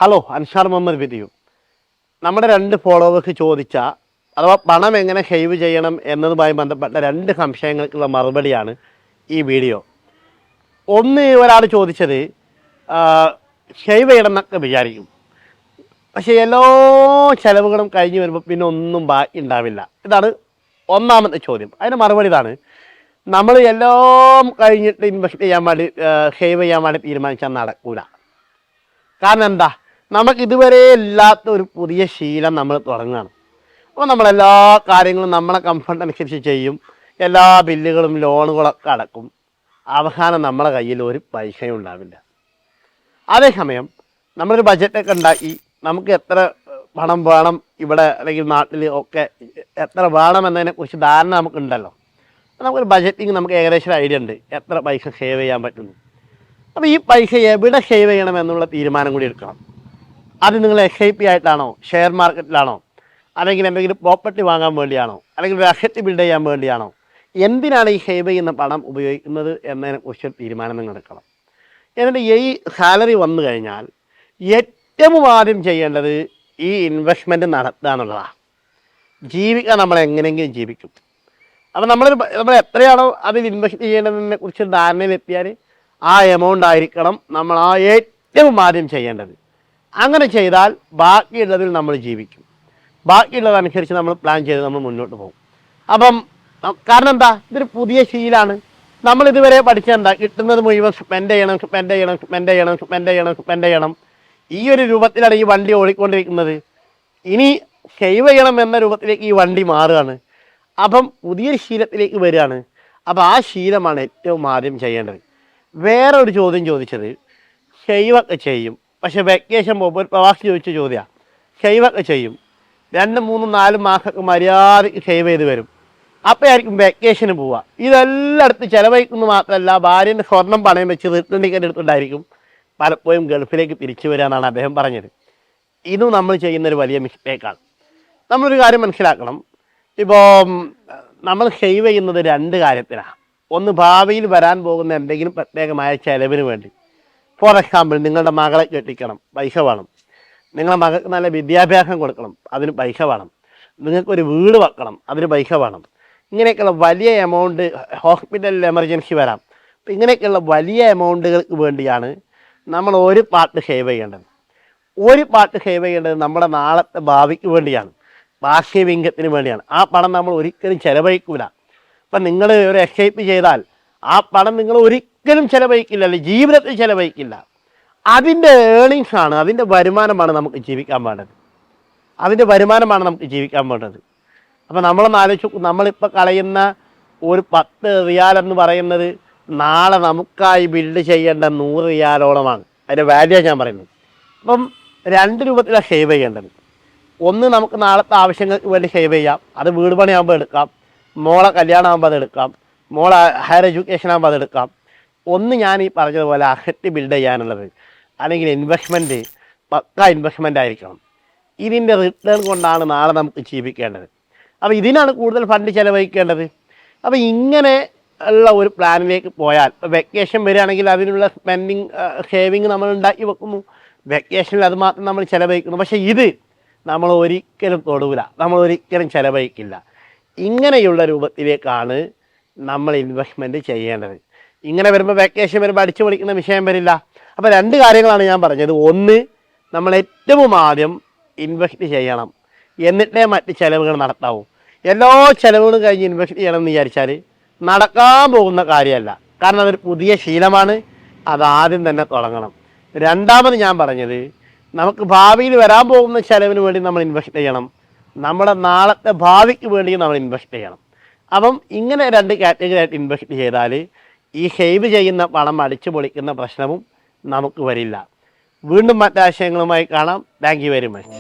Hello, Anshar Muhammad വിധിയും. നമ്മുടെ 2 followers ചോദിച്ച അഥവാ പണം എങ്ങനെ ഷേവ് ചെയ്യണം എന്നതുമായി ബന്ധപ്പെട്ട 2 സംശയങ്ങൾക്കുള്ള മറുപടിയാണ് ഈ വീഡിയോ. ഒന്ന്, ഒരാൾ ചോദിച്ചത് ഷേവ് ചെയ്യണം എന്നൊക്കെ വിചാരിക്കും, പക്ഷേ എല്ലാ ചിലവുകളും കഴിഞ്ഞ് വരുമ്പോൾ പിന്നെ ഒന്നും ബാക്കി ഉണ്ടാവില്ല. ഇതാണ് ഒന്നാമത്തെ ചോദ്യം. അതിന് മറുപടി ഇതാണ്: നമ്മൾ എല്ലാം കഴിഞ്ഞിട്ട് ഇൻവെസ്റ്റ് ചെയ്യാൻ വേണ്ടി ഷേവ് ചെയ്യാൻ വേണ്ടി തീരുമാനിച്ചാൽ നടക്കൂല. കാരണം എന്താ, നമുക്ക് ഇതുവരെ ഇല്ലാത്ത ഒരു പുതിയ ശീലം നമ്മൾ തുടങ്ങുകയാണ്. അപ്പോൾ നമ്മളെല്ലാ കാര്യങ്ങളും നമ്മളെ കംഫർട്ട് അനുസരിച്ച് ചെയ്യും, എല്ലാ ബില്ലുകളും ലോണുകളൊക്കെ അടക്കും. അവസാനം നമ്മളെ കയ്യിൽ ഒരു പൈസയും ഉണ്ടാവില്ല. അതേസമയം നമ്മളൊരു ബഡ്ജറ്റൊക്കെ ഉണ്ടാക്കി നമുക്ക് എത്ര പണം വേണം ഇവിടെ അല്ലെങ്കിൽ നാട്ടിൽ ഒക്കെ എത്ര വേണം എന്നതിനെക്കുറിച്ച് ധാരണ നമുക്കുണ്ടല്ലോ. നമുക്കൊരു ബഡ്ജറ്റിങ് നമുക്ക് ഏകദേശം ഐഡിയ ഉണ്ട് എത്ര പൈസ സേവ് ചെയ്യാൻ പറ്റുന്നു. അപ്പോൾ ഈ പൈസ എവിടെ സേവ് ചെയ്യണം എന്നുള്ള തീരുമാനം കൂടി എടുക്കണം. അത് നിങ്ങൾ SIP ആയിട്ടാണോ, ഷെയർ മാർക്കറ്റിലാണോ, അല്ലെങ്കിൽ എന്തെങ്കിലും പ്രോപ്പർട്ടി വാങ്ങാൻ വേണ്ടിയാണോ, അല്ലെങ്കിൽ ഒരു അസറ്റ് ബിൽഡ് ചെയ്യാൻ വേണ്ടിയാണോ, എന്തിനാണ് ഈ സേവ് ചെയ്യുന്ന പണം ഉപയോഗിക്കുന്നത് എന്നതിനെക്കുറിച്ച് തീരുമാനം നിങ്ങൾ എടുക്കണം. എന്നിട്ട് ഈ സാലറി വന്നു കഴിഞ്ഞാൽ ഏറ്റവും ആദ്യം ചെയ്യേണ്ടത് ഈ ഇൻവെസ്റ്റ്മെൻറ്റ് നടത്തുക എന്നുള്ളതാണ്. ജീവിക്കാൻ നമ്മൾ എങ്ങനെയെങ്കിലും ജീവിക്കും. അപ്പോൾ നമ്മൾ എത്രയാണോ അതിൽ ഇൻവെസ്റ്റ് ചെയ്യേണ്ടതിനെ കുറിച്ച് ധാരണയിലെത്തിയാൽ ആ എമൗണ്ട് ആയിരിക്കണം നമ്മൾ ഏറ്റവും ആദ്യം ചെയ്യേണ്ടത്. അങ്ങനെ ചെയ്താൽ ബാക്കിയുള്ളതിൽ നമ്മൾ ജീവിക്കും. ബാക്കിയുള്ളതനുസരിച്ച് നമ്മൾ പ്ലാൻ ചെയ്ത് നമ്മൾ മുന്നോട്ട് പോകും. അപ്പം കാരണം എന്താ, ഇതൊരു പുതിയ ശീലമാണ്. നമ്മളിതുവരെ പഠിച്ചെന്താ, കിട്ടുന്നത് മുഴുവൻ സ്പെൻഡ് ചെയ്യണം. ഈ ഒരു രൂപത്തിലാണ് ഈ വണ്ടി ഓടിക്കൊണ്ടിരിക്കുന്നത്. ഇനി സേവ് ചെയ്യണം എന്ന രൂപത്തിലേക്ക് ഈ വണ്ടി മാറുകയാണ്. അപ്പം പുതിയൊരു ശീലത്തിലേക്ക് വരികയാണ്. അപ്പോൾ ആ ശീലമാണ് ഏറ്റവും ആദ്യം ചെയ്യേണ്ടത്. വേറെ ഒരു ചോദ്യം ചോദിച്ചത്, സേവൊക്കെ ചെയ്യും പക്ഷെ വെക്കേഷൻ പോകുമ്പോൾ ഒരു പ്രവാസി ചോദിച്ച ചോദ്യമാണ്. സേവൊക്കെ ചെയ്യും, 2, 3, 4 മാസമൊക്കെ മര്യാദയ്ക്ക് സേവ് ചെയ്ത് വരും. അപ്പോൾ ആയിരിക്കും വെക്കേഷന് പോവുക. ഇതെല്ലായിടത്തും ചിലവഴിക്കുന്നത് മാത്രമല്ല, ഭാര്യൻ്റെ സ്വർണം പണയം വെച്ച് റിട്ടേൺ ടിക്കറ്റ് എടുത്തുകൊണ്ടായിരിക്കും പലപ്പോഴും ഗൾഫിലേക്ക് തിരിച്ചു വരിക എന്നാണ് അദ്ദേഹം പറഞ്ഞത്. ഇതും നമ്മൾ ചെയ്യുന്നൊരു വലിയ മിസ്റ്റേക്കാണ്. നമ്മളൊരു കാര്യം മനസ്സിലാക്കണം. ഇപ്പോൾ നമ്മൾ സേവ് ചെയ്യുന്നത് 2 കാര്യത്തിലാണ്. ഒന്ന്, ഭാവിയിൽ വരാൻ പോകുന്ന എന്തെങ്കിലും പ്രത്യേകമായ ചിലവിന് വേണ്ടി. ഫോർ എക്സാമ്പിൾ, നിങ്ങളുടെ മകളെ കെട്ടിക്കണം, പൈസ വേണം. നിങ്ങളുടെ മകൾക്ക് നല്ല വിദ്യാഭ്യാസം കൊടുക്കണം, അതിന് പൈസ വേണം. നിങ്ങൾക്കൊരു വീട് വെക്കണം, അതിന് പൈസ വേണം. ഇങ്ങനെയൊക്കെയുള്ള വലിയ എമൗണ്ട്, ഹോസ്പിറ്റലിൽ എമർജൻസി വരാം. അപ്പം ഇങ്ങനെയൊക്കെയുള്ള വലിയ എമൗണ്ടുകൾക്ക് വേണ്ടിയാണ് നമ്മൾ ഒരു പാർട്ട് സേവ് ചെയ്യേണ്ടത്. ഒരു പാർട്ട് സേവ് ചെയ്യേണ്ടത് നമ്മുടെ നാളത്തെ ഭാവിക്ക് വേണ്ടിയാണ്, വാർഷിക ഇൻകത്തിന് വേണ്ടിയാണ്. ആ പണം നമ്മൾ ഒരിക്കലും ചിലവഴിക്കില്ല. അപ്പം നിങ്ങൾ ഒരു SIP ചെയ്താൽ ആ പണം നിങ്ങൾ ഒരിക്കലും ചിലവഴിക്കില്ല, അല്ലെങ്കിൽ ജീവിതത്തിൽ ചിലവഴിക്കില്ല. അതിൻ്റെ ഏണിങ്സാണ്, അതിൻ്റെ വരുമാനമാണ് നമുക്ക് ജീവിക്കാൻ വേണ്ടത്. അപ്പോൾ നമ്മളൊന്ന് ആലോചിച്ച് നോക്കും, നമ്മളിപ്പോൾ കളയുന്ന ഒരു 10 റിയാൽ എന്ന് പറയുന്നത് നാളെ നമുക്കായി ബിൽഡ് ചെയ്യേണ്ട 100 റിയാലോളമാണ്. അതിൻ്റെ വാല്യൂ ഞാൻ പറയുന്നത്. അപ്പം 2 രൂപത്തിലാണ് സേവ് ചെയ്യേണ്ടത്. ഒന്ന്, നമുക്ക് നാളത്തെ ആവശ്യങ്ങൾക്ക് വേണ്ടി സേവ് ചെയ്യാം. അത് വീട് പണിയാകുമ്പോൾ എടുക്കാം, മോളെ കല്യാണം ആകുമ്പോൾ അത് എടുക്കാം, മോളെ ഹയർ എഡ്യൂക്കേഷൻ ആകുമ്പോൾ അത് എടുക്കാം. ഒന്ന്, ഞാൻ ഈ പറഞ്ഞതുപോലെ അസറ്റ് ബിൽഡ് ചെയ്യാനുള്ളത്, അല്ലെങ്കിൽ ഇൻവെസ്റ്റ്മെൻറ്റ് പക്ക ഇൻവെസ്റ്റ്മെൻ്റ് ആയിരിക്കണം. ഇതിൻ്റെ റിട്ടേൺ കൊണ്ടാണ് നാളെ നമുക്ക് ജീവിക്കേണ്ടത്. അപ്പോൾ ഇതിനാണ് കൂടുതൽ ഫണ്ട് ചിലവഴിക്കേണ്ടത്. അപ്പോൾ ഇങ്ങനെ ഉള്ള ഒരു പ്ലാനിലേക്ക് പോയാൽ, വെക്കേഷൻ വരികയാണെങ്കിൽ അതിനുള്ള സേവിങ് നമ്മൾ ഉണ്ടാക്കി വെക്കുന്നു, വെക്കേഷനിൽ അത് മാത്രം നമ്മൾ ചിലവഴിക്കുന്നു. പക്ഷേ ഇത് നമ്മൾ ഒരിക്കലും തൊടൂല, നമ്മൾ ഒരിക്കലും ചിലവഴിക്കില്ല. ഇങ്ങനെയുള്ള രൂപത്തിലേക്കാണ് നമ്മൾ ഇൻവെസ്റ്റ്മെൻറ്റ് ചെയ്യേണ്ടത്. ഇങ്ങനെ വരുമ്പോൾ വെക്കേഷൻ വരുമ്പോൾ അടിച്ചു പൊളിക്കുന്ന വിഷയം വരില്ല. അപ്പോൾ 2 കാര്യങ്ങളാണ് ഞാൻ പറഞ്ഞത്. ഒന്ന്, നമ്മൾ ഏറ്റവും ആദ്യം ഇൻവെസ്റ്റ് ചെയ്യണം, എന്നിട്ടേ മറ്റ് ചിലവുകൾ നടത്താവൂ. എല്ലാ ചിലവുകളും കഴിഞ്ഞ് ഇൻവെസ്റ്റ് ചെയ്യണം എന്ന് വിചാരിച്ചാൽ നടക്കാൻ പോകുന്ന കാര്യമല്ല. കാരണം അതൊരു പുതിയ ശീലമാണ്, അതാദ്യം തന്നെ തുടങ്ങണം. രണ്ടാമത് ഞാൻ പറഞ്ഞത്, നമുക്ക് ഭാവിയിൽ വരാൻ പോകുന്ന ചിലവിന് വേണ്ടി നമ്മൾ ഇൻവെസ്റ്റ് ചെയ്യണം, നമ്മുടെ നാളത്തെ ഭാവിക്ക് വേണ്ടി നമ്മൾ ഇൻവെസ്റ്റ് ചെയ്യണം. അപ്പം ഇങ്ങനെ 2 കാറ്റഗറി ആയിട്ട് ഇൻവെസ്റ്റ് ചെയ്താൽ ഈ സേവ് ചെയ്യുന്ന പണം അടിച്ചു പൊളിക്കുന്ന പ്രശ്നവും നമുക്ക് വരില്ല. വീണ്ടും മറ്റാശയങ്ങളുമായി കാണാം. Thank you very much.